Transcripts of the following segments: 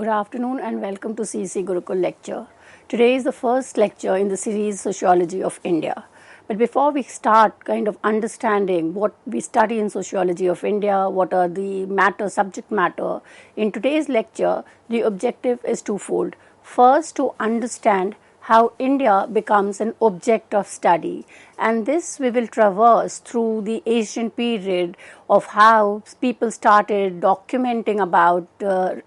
Good afternoon and welcome to CEC Gurukul lecture. Today is the first lecture in the series Sociology of India. But before we start kind of understanding what we study in Sociology of India, what are the subject matter, in today's lecture, the objective is twofold. First, to understand how India becomes an object of study, and this we will traverse through the ancient period of how people started documenting about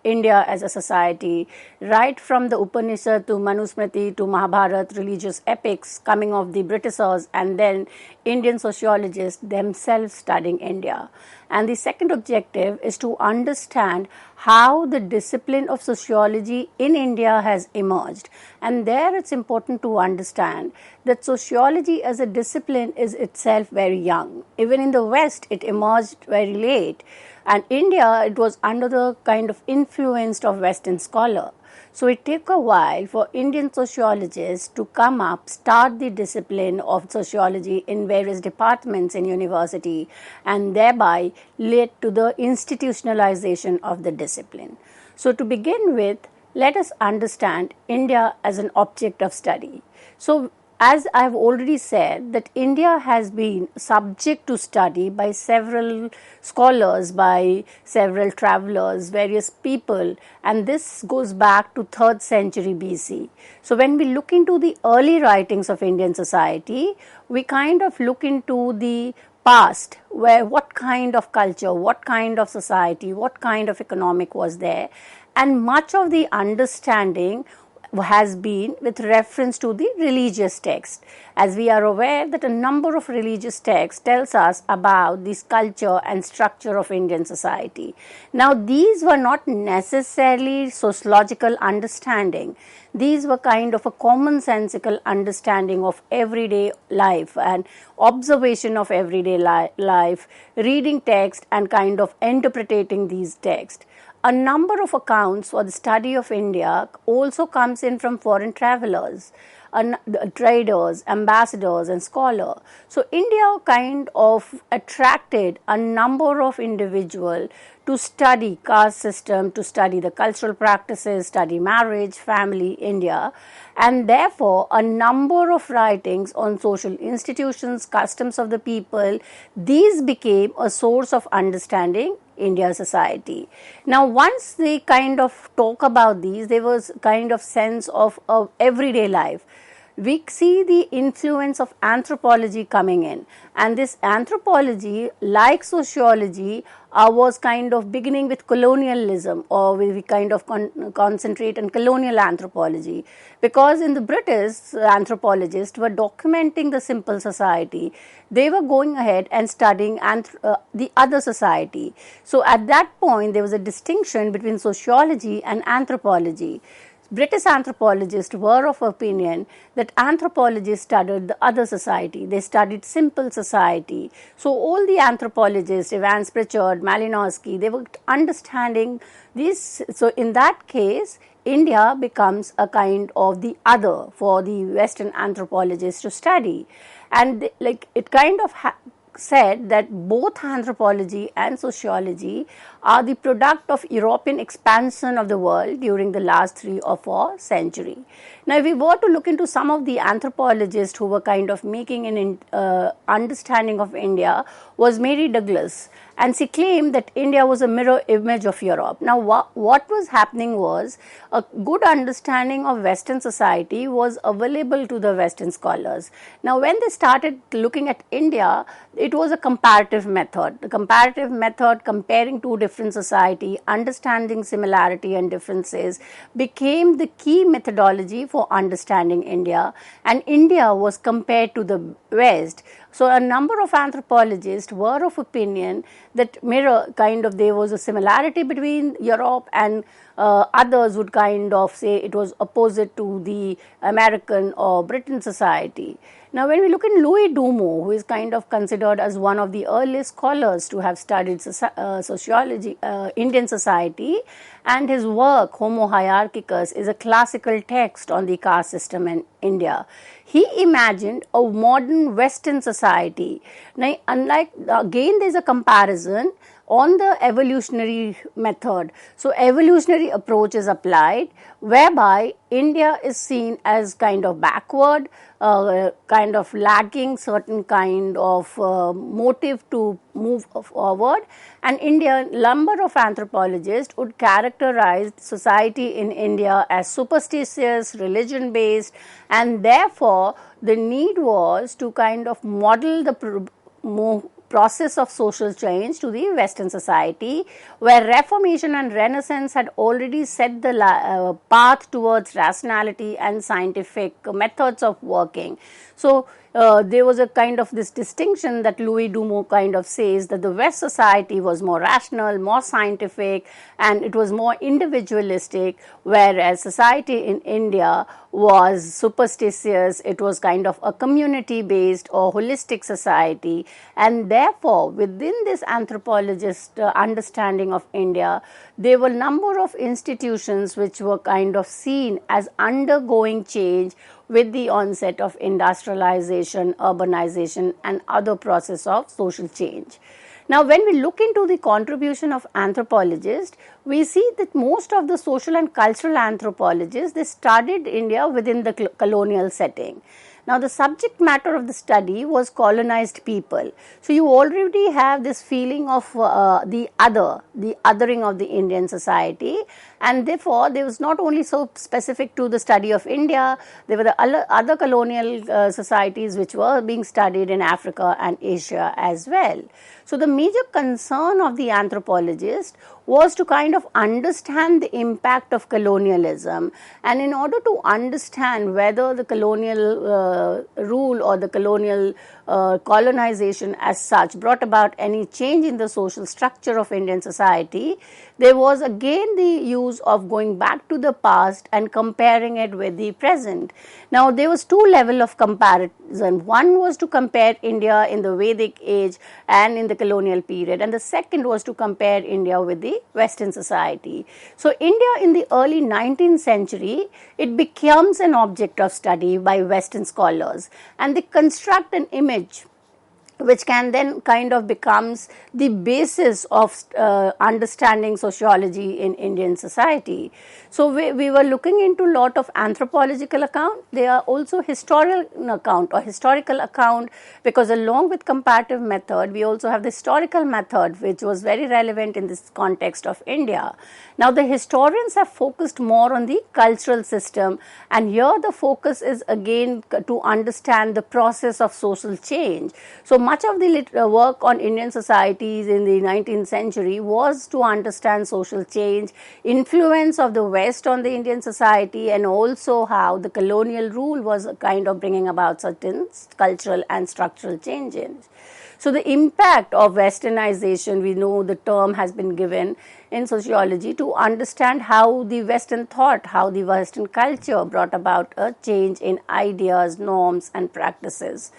India as a society, right from the Upanishad to Manusmriti to Mahabharata, religious epics coming of the Britishers, and then Indian sociologists themselves studying India. And the second objective is to understand how the discipline of sociology in India has emerged. And there it's important to understand that sociology as a discipline is itself very young. Even in the West, it emerged very late. And India, it was under the kind of influence of Western scholar. So it took a while for Indian sociologists to come up, start the discipline of sociology in various departments in university, and thereby led to the institutionalization of the discipline. So to begin with, let us understand India as an object of study. So as I have already said, that India has been subject to study by several scholars, by several travelers, various people, and this goes back to 3rd century BC. So when we look into the early writings of Indian society, we kind of look into the past, where what kind of culture, what kind of society, what kind of economic was there, and much of the understanding has been with reference to the religious text, as we are aware that a number of religious texts tells us about this culture and structure of Indian society. Now these were not necessarily sociological understanding. These were kind of a commonsensical understanding of everyday life and observation of everyday life, reading text and kind of interpreting these texts. A number of accounts for the study of India also comes in from foreign travelers, traders, ambassadors and scholars. So India kind of attracted a number of individuals to study caste system, to study the cultural practices, study marriage, family, India, and therefore a number of writings on social institutions, customs of the people, these became a source of understanding India society. Now once they kind of talk about these, there was kind of sense of everyday life. We see the influence of anthropology coming in, and this anthropology, like sociology, was kind of beginning with colonialism, or we kind of concentrate on colonial anthropology, because in the British, anthropologists were documenting the simple society. They were going ahead and studying the other society. So at that point, there was a distinction between sociology and anthropology. British anthropologists were of opinion that anthropologists studied the other society. They studied simple society. So all the anthropologists, Evans Pritchard, Malinowski, they were understanding this. So in that case, India becomes a kind of the other for the Western anthropologists to study. And it kind of said that both anthropology and sociology are the product of European expansion of the world during the last 3 or 4 centuries. Now, if we were to look into some of the anthropologists who were kind of making an understanding of India, was Mary Douglas, and she claimed that India was a mirror image of Europe. Now, what was happening was a good understanding of Western society was available to the Western scholars. Now, when they started looking at India, it was a comparative method. The comparative method comparing two different societies, understanding similarity and differences, became the key methodology for understanding India, and India was compared to the West. So a number of anthropologists were of opinion that there was a similarity between Europe, and others would kind of say it was opposite to the American or Britain society. Now, when we look at Louis Dumo, who is kind of considered as one of the earliest scholars to have studied sociology, Indian society, and his work, Homo Hierarchicus, is a classical text on the caste system in India. He imagined a modern Western society. Now, again, there's a comparison on the evolutionary method. So evolutionary approach is applied, whereby India is seen as kind of backward, kind of lacking certain kind of motive to move forward, and India, number of anthropologists would characterize society in India as superstitious, religion based, and therefore the need was to kind of model the process of social change to the Western society, where Reformation and Renaissance had already set the path towards rationality and scientific methods of working. So there was a kind of this distinction that Louis Dumont kind of says, that the West society was more rational, more scientific, and it was more individualistic, whereas society in India was superstitious, it was kind of a community based or holistic society, and therefore within this anthropologist understanding of India, there were number of institutions which were kind of seen as undergoing change with the onset of industrialization, urbanization, and other process of social change. Now, when we look into the contribution of anthropologists, we see that most of the social and cultural anthropologists, they studied India within the colonial setting. Now, the subject matter of the study was colonized people. So, you already have this feeling of the othering of the Indian society, and therefore, there was not only so specific to the study of India, there were the other colonial societies which were being studied in Africa and Asia as well. So, the major concern of the anthropologist was to kind of understand the impact of colonialism, and in order to understand whether the colonial rule or the colonial colonization as such brought about any change in the social structure of Indian society, there was again the use of going back to the past and comparing it with the present. Now, there was two levels of comparison. One was to compare India in the Vedic age and in the colonial period, and the second was to compare India with the Western society. So, India in the early 19th century, it becomes an object of study by Western scholars, and they construct an image which can then kind of becomes the basis of understanding sociology in Indian society. So, we were looking into a lot of anthropological account. They are also historical account or historical account, because along with comparative method, we also have the historical method, which was very relevant in this context of India. Now, the historians have focused more on the cultural system, and here the focus is again to understand the process of social change. So, much of the work on Indian societies in the 19th century was to understand social change, influence of the West on the Indian society, and also how the colonial rule was kind of bringing about certain cultural and structural changes. So, the impact of westernization, we know the term has been given in sociology to understand how the Western thought, how the Western culture brought about a change in ideas, norms, and practices.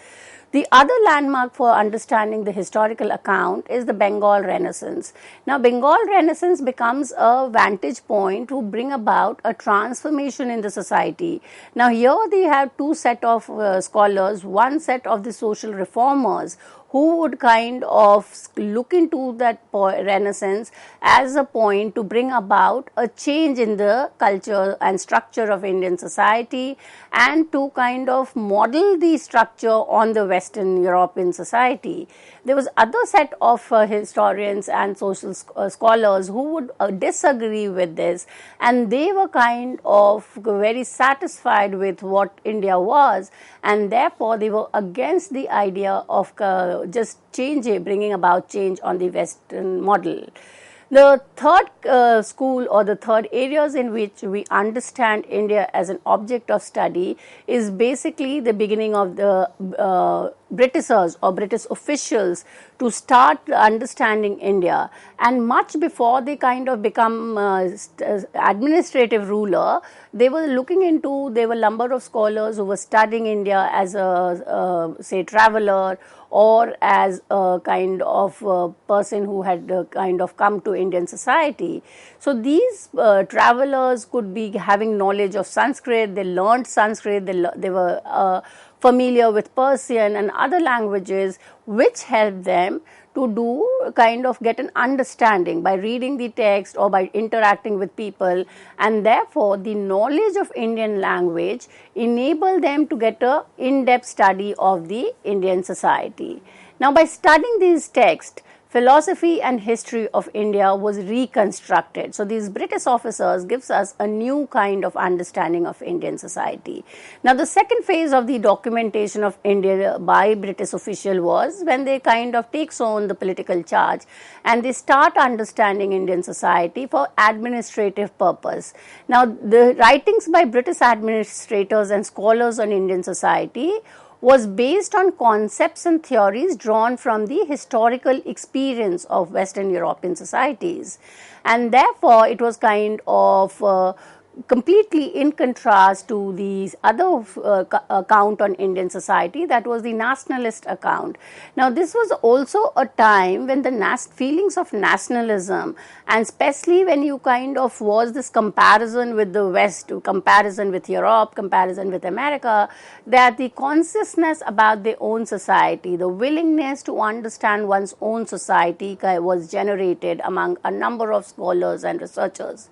The other landmark for understanding the historical account is the Bengal Renaissance. Now, Bengal Renaissance becomes a vantage point to bring about a transformation in the society. Now, here they have two set of scholars, one set of the social reformers who would kind of look into that Renaissance as a point to bring about a change in the culture and structure of Indian society, and to kind of model the structure on the Western European society. There was other set of historians and social scholars who would disagree with this, and they were kind of very satisfied with what India was, and therefore they were against the idea of just bringing about change on the Western model. The third school or the third areas in which we understand India as an object of study is basically the beginning of the Britishers or British officials to start understanding India, and much before they kind of become administrative ruler, they were looking into, there were a number of scholars who were studying India as a say traveler or as a kind of person who had kind of come to Indian society. So, these travelers could be having knowledge of Sanskrit, they learned Sanskrit, they were familiar with Persian and other languages, which help them to do kind of get an understanding by reading the text or by interacting with people, and therefore the knowledge of Indian language enable them to get a in-depth study of the Indian society. Now, by studying these texts, philosophy and history of India was reconstructed. So these British officers gives us a new kind of understanding of Indian society. Now the second phase of the documentation of India by British official was when they kind of takes on the political charge and they start understanding Indian society for administrative purpose. Now the writings by British administrators and scholars on Indian society was based on concepts and theories drawn from the historical experience of Western European societies, and therefore it was kind of completely in contrast to the other account on Indian society, that was the nationalist account. Now this was also a time when the feelings of nationalism, and especially when you kind of was this comparison with the West, comparison with Europe, comparison with America, that the consciousness about their own society, the willingness to understand one's own society was generated among a number of scholars and researchers.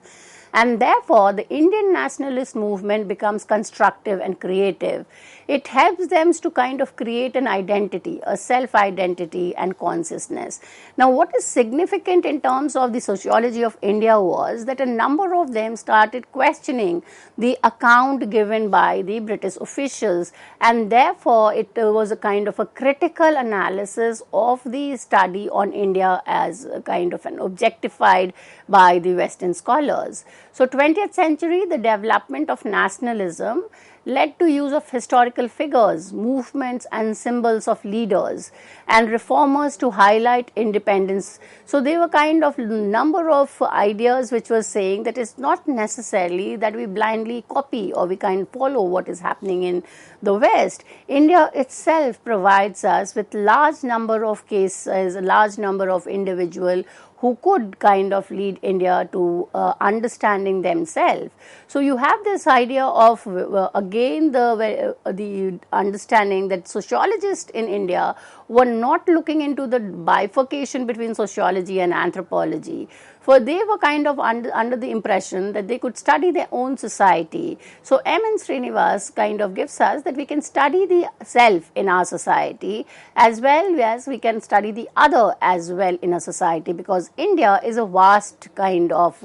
And therefore, the Indian nationalist movement becomes constructive and creative. It helps them to kind of create an identity, a self-identity and consciousness. Now, what is significant in terms of the sociology of India was that a number of them started questioning the account given by the British officials, and therefore, it was a kind of a critical analysis of the study on India as a kind of an objectified by the Western scholars. So 20th century, the development of nationalism led to use of historical figures, movements and symbols of leaders and reformers to highlight independence. So there were kind of number of ideas which were saying that it's not necessarily that we blindly copy or we kind of follow what is happening in the West. India itself provides us with large number of cases, a large number of individuals who could kind of lead India to understanding themselves. So you have this idea of again the understanding that sociologists in India were not looking into the bifurcation between sociology and anthropology. For they were kind of under the impression that they could study their own society. So M.N. Srinivas kind of gives us that we can study the self in our society as well as we can study the other as well in a society, because India is a vast kind of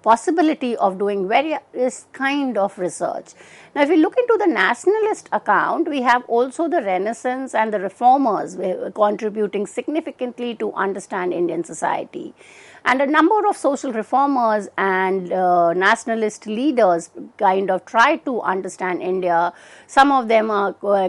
possibility of doing various kind of research. Now, if we look into the nationalist account, we have also the Renaissance and the reformers contributing significantly to understand Indian society. And a number of social reformers and nationalist leaders kind of tried to understand India. Some of them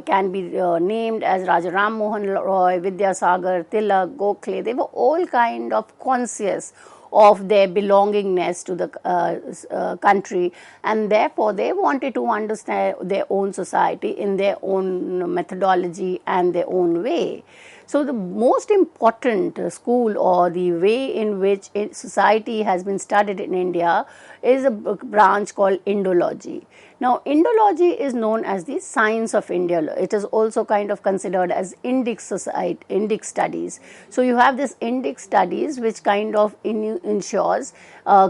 can be named as Raja Ram Mohan Roy, Vidyasagar, Tilak, Gokhale. They were all kind of conscious of their belongingness to the country, and therefore they wanted to understand their own society in their own methodology and their own way. So the most important school or the way in which society has been studied in India is a branch called Indology. Now, Indology is known as the science of India. It is also kind of considered as Indic society, Indic studies. So you have this Indic studies which kind of ensures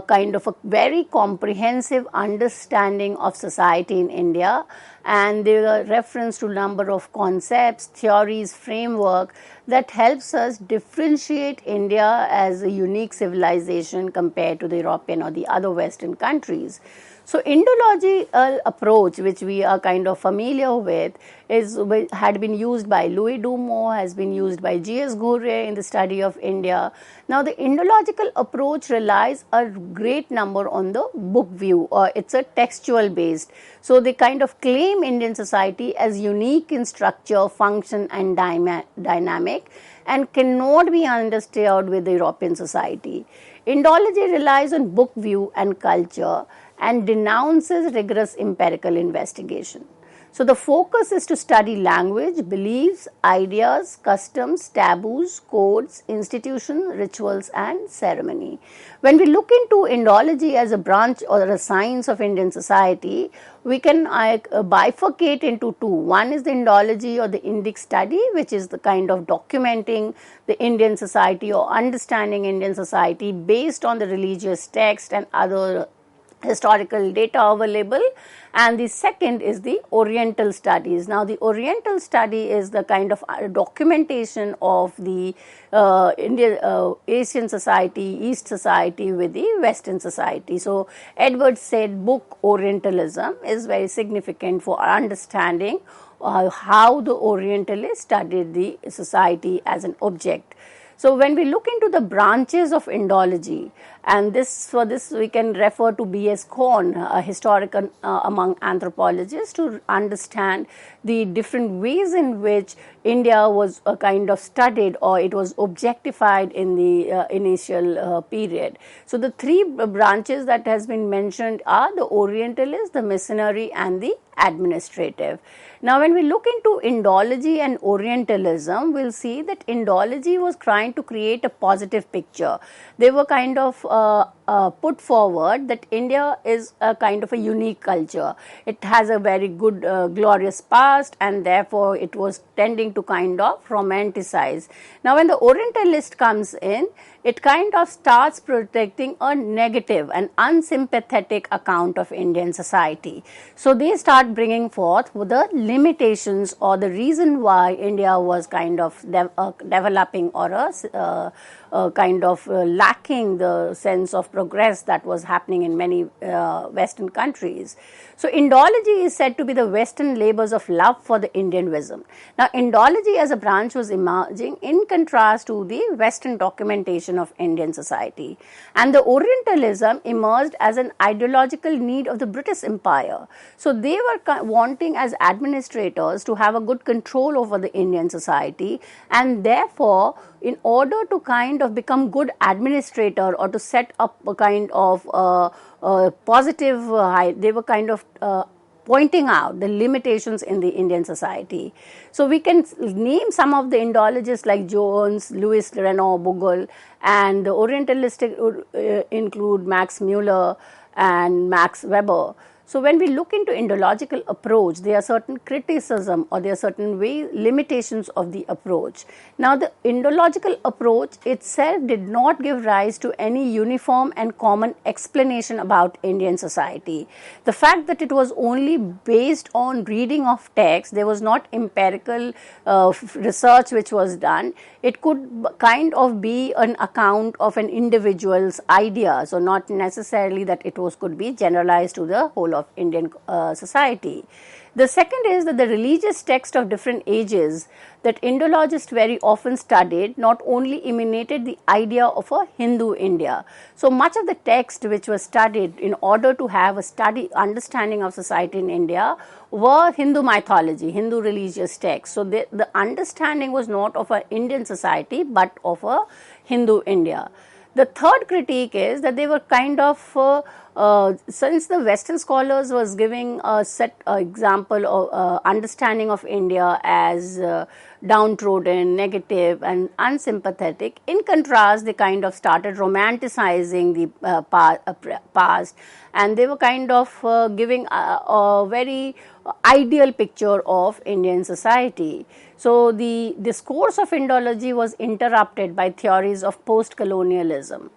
kind of a very comprehensive understanding of society in India, and there are reference to number of concepts, theories, framework that helps us differentiate India as a unique civilization compared to the European or the other Western countries. So Indology approach, which we are kind of familiar with, had been used by Louis Dumont, has been used by G.S. Ghurye in the study of India. Now the Indological approach relies a great number on the book view, or it's a textual based. So they kind of claim Indian society as unique in structure, function and dynamic, and cannot be understood with the European society. Indology relies on book view and culture and denounces rigorous empirical investigation. So the focus is to study language, beliefs, ideas, customs, taboos, codes, institutions, rituals and ceremony. When we look into Indology as a branch or a science of Indian society, we can bifurcate into two. One is the Indology or the Indic study, which is the kind of documenting the Indian society or understanding Indian society based on the religious text and other historical data available, and the second is the Oriental studies. Now, the Oriental study is the kind of documentation of the Asian society, East society with the Western society. So, Edwards said book Orientalism is very significant for our understanding how the Orientalists studied the society as an object. So, when we look into the branches of Indology, and for this we can refer to B.S. Korn, a historian among anthropologists, to understand the different ways in which India was a kind of studied or it was objectified in the initial period. So, the three branches that has been mentioned are the Orientalist, the missionary and the administrative. Now, when we look into Indology and Orientalism, we'll see that Indology was trying to create a positive picture. They were kind of put forward that India is a kind of a unique culture. It has a very good, glorious past, and therefore it was tending to kind of romanticize. Now, when the Orientalist comes in, it kind of starts protecting a negative and unsympathetic account of Indian society. So, they start bringing forth the limitations or the reason why India was kind of developing or kind of lacking the sense of progress that was happening in many Western countries. So, Indology is said to be the Western labors of love for the Indian wisdom. Now, Indology as a branch was emerging in contrast to the Western documentation of Indian society, and the Orientalism emerged as an ideological need of the British Empire. So, they were wanting as administrators to have a good control over the Indian society, and therefore, in order to kind of become good administrator or to set up a kind of positive, they were kind of pointing out the limitations in the Indian society. So, we can name some of the Indologists like Jones, Louis Renaud Bogle, and the Orientalistic include Max Muller and Max Weber. So, when we look into Indological approach, there are certain criticism or there are certain limitations of the approach. Now, the Indological approach itself did not give rise to any uniform and common explanation about Indian society. The fact that it was only based on reading of text, there was not empirical research which was done. It could kind of be an account of an individual's idea, so not necessarily that it could be generalized to the whole of Indian society. The second is that the religious text of different ages that Indologists very often studied not only emanated the idea of a Hindu India. So much of the text which was studied in order to have a understanding of society in India were Hindu mythology, Hindu religious texts. So the understanding was not of an Indian society but of a Hindu India. The third critique is that they were kind of, since the Western scholars was giving a set example of understanding of India as downtrodden, negative and unsympathetic, in contrast they kind of started romanticizing the past, and they were kind of giving a very ideal picture of Indian society. So, the discourse of Indology was interrupted by theories of post-colonialism.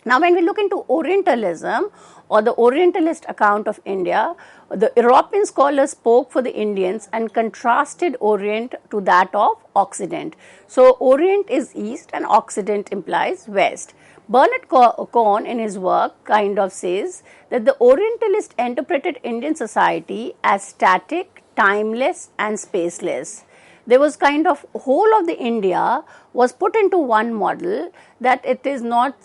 Now, when we look into Orientalism or the Orientalist account of India, the European scholars spoke for the Indians and contrasted Orient to that of Occident. So, Orient is East and Occident implies West. Bernard Cohn in his work kind of says that the Orientalist interpreted Indian society as static, timeless and spaceless. There was kind of whole of the India was put into one model that it is not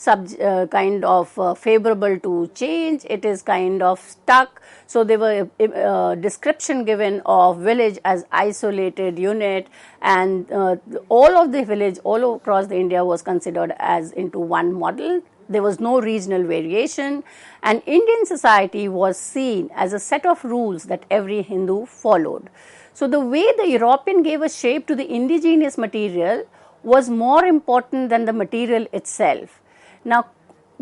kind of favorable to change, it is kind of stuck. So, there were description given of village as isolated unit, and all of the village all across the India was considered as into one model. there was no regional variation, and Indian society was seen as a set of rules that every Hindu followed. So the way the European gave a shape to the indigenous material was more important than the material itself. Now,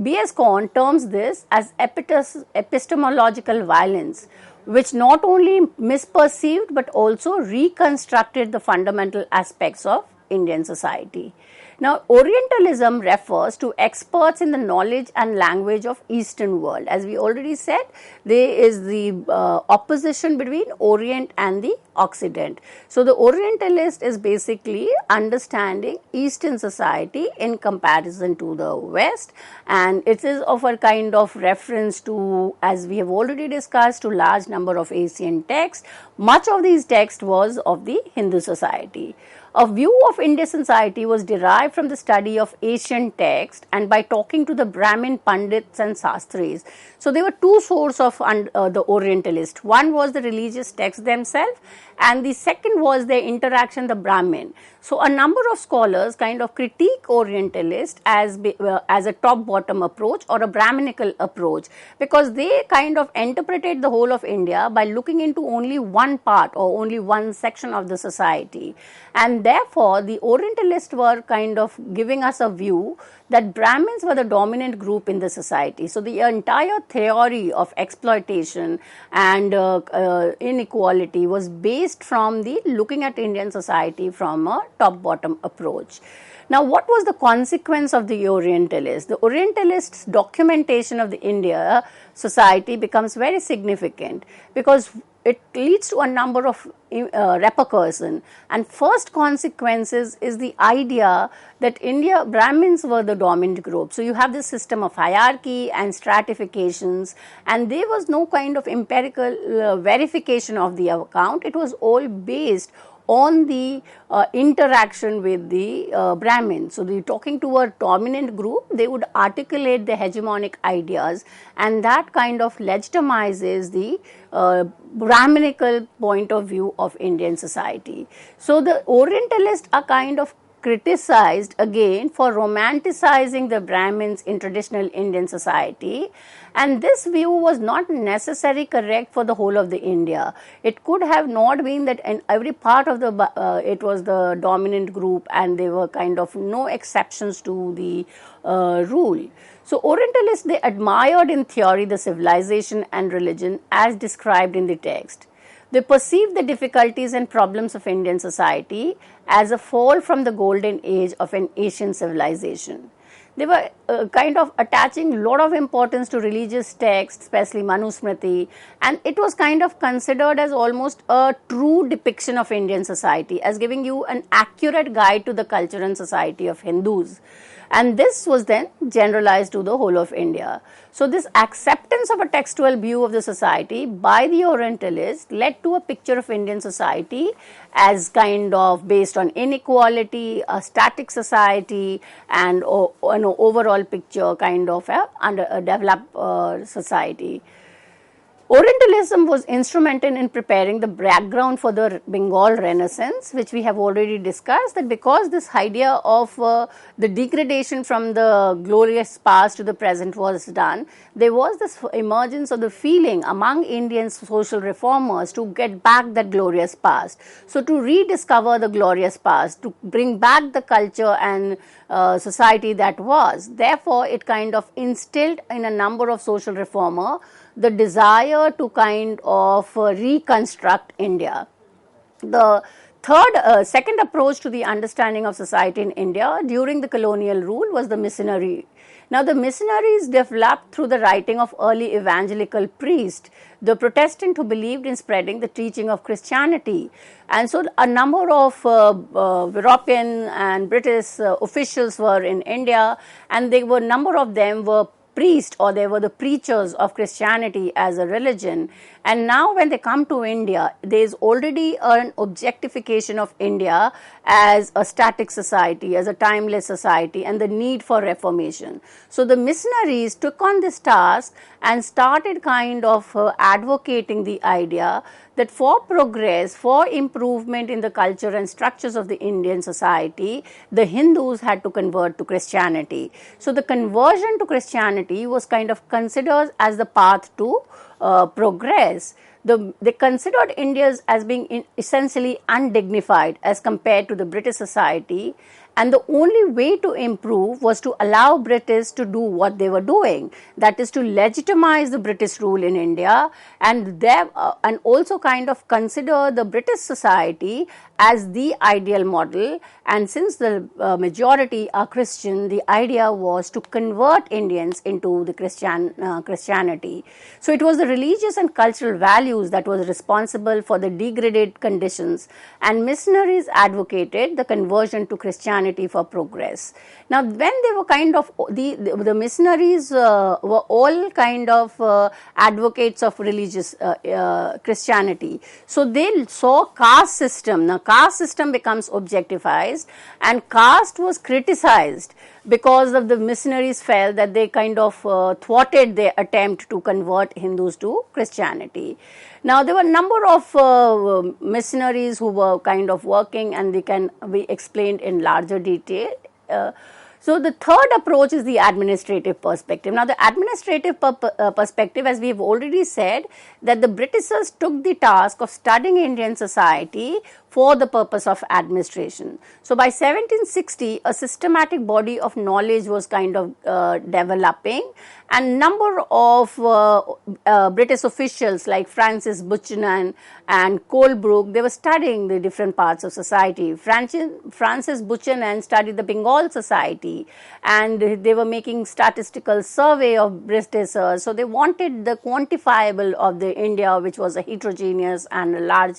B.S. Kohn terms this as epistemological violence, which not only misperceived but also reconstructed the fundamental aspects of Indian society. Now, Orientalism refers to experts in the knowledge and language of Eastern world. As we already said, there is the opposition between Orient and the Occident. So, the Orientalist is basically understanding Eastern society in comparison to the West, and it is of a kind of reference to, as we have already discussed, to large number of Asian texts. Much of these texts was of the Hindu society. A view of Indian society was derived from the study of Asian texts and by talking to the Brahmin Pandits and Sastris. So, there were two sources of the Orientalist. One was the religious texts themselves, and the second was their interaction, the Brahmin. So, a number of scholars kind of critique Orientalist as a top-bottom approach or a Brahminical approach, because they kind of interpreted the whole of India by looking into only one part or only one section of the society. And therefore, the Orientalists were kind of giving us a view that Brahmins were the dominant group in the society. So, the entire theory of exploitation and inequality was based from the looking at Indian society from a top-bottom approach. Now, what was the consequence of the Orientalists? The Orientalists' documentation of the India society becomes very significant because it leads to a number of repercussions, and first consequences is the idea that India Brahmins were the dominant group. So, you have this system of hierarchy and stratifications, and there was no kind of empirical verification of the account. It was all based on the interaction with the Brahmins. So, they talking to a dominant group, they would articulate the hegemonic ideas, and that kind of legitimizes the Brahminical point of view of Indian society. So, the Orientalists are kind of criticized again for romanticizing the Brahmins in traditional Indian society, and this view was not necessarily correct for the whole of the India. It could have not been that in every part of the it was the dominant group and there were kind of no exceptions to the rule. So, Orientalists, they admired in theory the civilization and religion as described in the text. They perceived the difficulties and problems of Indian society as a fall from the golden age of an Asian civilization. They were kind of attaching a lot of importance to religious texts, especially Manusmriti, and it was kind of considered as almost a true depiction of Indian society, as giving you an accurate guide to the culture and society of Hindus. And this was then generalized to the whole of India. So, this acceptance of a textual view of the society by the Orientalists led to a picture of Indian society as kind of based on inequality, a static society, and an overall picture kind of a underdeveloped society. Orientalism was instrumental in preparing the background for the Bengal Renaissance, which we have already discussed, that because this idea of the degradation from the glorious past to the present was done, there was this emergence of the feeling among Indian social reformers to get back that glorious past. So, to rediscover the glorious past, to bring back the culture and society that was. Therefore, it kind of instilled in a number of social reformers the desire to kind of reconstruct India. The second approach to the understanding of society in India during the colonial rule was the missionary. Now, the missionaries developed through the writing of early evangelical priests, the Protestant who believed in spreading the teaching of Christianity. And so, a number of European and British officials were in India, and a number of them were priests, or they were the preachers of Christianity as a religion, And now when they come to India, there is already an objectification of India as a static society, as a timeless society, and the need for reformation. So the missionaries took on this task and started kind of advocating the idea that for progress, for improvement in the culture and structures of the Indian society, the Hindus had to convert to Christianity. So the conversion to Christianity was kind of considered as the path to progress. They considered India as being essentially undignified as compared to the British society, and the only way to improve was to allow British to do what they were doing, that is to legitimize the British rule in India, and also kind of consider the British society as the ideal model. And since the majority are Christian, the idea was to convert Indians into the Christianity. So it was the religious and cultural values that was responsible for the degraded conditions, and missionaries advocated the conversion to Christianity for progress. Now, when they were kind of the missionaries were all kind of advocates of religious Christianity. So they saw caste system. Now, caste system becomes objectified, and caste was criticized because of the missionaries felt that they kind of thwarted their attempt to convert Hindus to Christianity. Now, there were a number of missionaries who were kind of working, and they can be explained in larger detail. So the third approach is the administrative perspective. Now, the administrative perspective, as we have already said, that the Britishers took the task of studying Indian society for the purpose of administration. So by 1760, a systematic body of knowledge was kind of developing, and number of British officials like Francis Buchanan and Colebrook, they were studying the different parts of society. Francis Buchanan studied the Bengal society, and they were making statistical survey of Britishers. So they wanted the quantifiable of the India, which was a heterogeneous and a large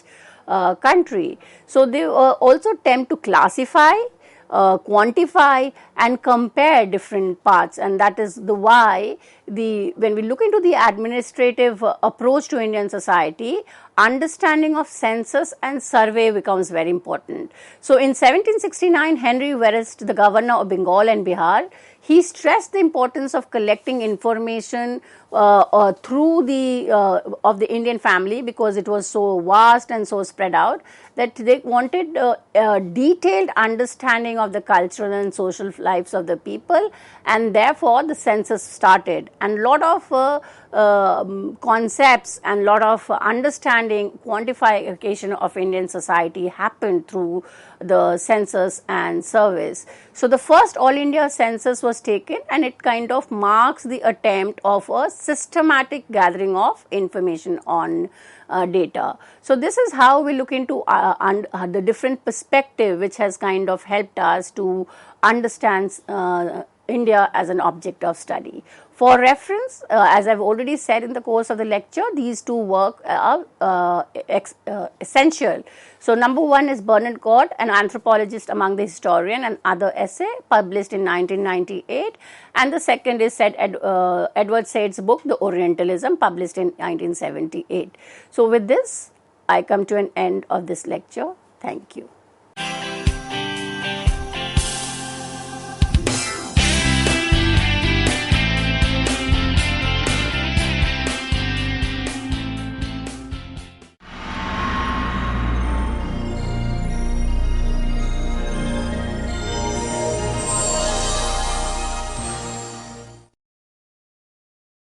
country. So they also attempt to classify, quantify and compare different parts, and that is the why when we look into the administrative approach to Indian society, understanding of census and survey becomes very important. So in 1769, Henry Verest, the governor of Bengal and Bihar, he stressed the importance of collecting information through of the Indian family, because it was so vast and so spread out that they wanted a detailed understanding of the cultural and social lives of the people, and therefore the census started, and a lot of concepts and lot of understanding, quantification of Indian society happened through the census and surveys. So the first All India census was taken, and it kind of marks the attempt of a systematic gathering of information on data. So this is how we look into the different perspective which has kind of helped us to understand India as an object of study. For reference, as I've already said in the course of the lecture, these two work are essential. So number one is Bernard Gord, an anthropologist among the historian, and other essay published in 1998, and the second is Edward Said's book, The Orientalism, published in 1978. So with this, I come to an end of this lecture. Thank you.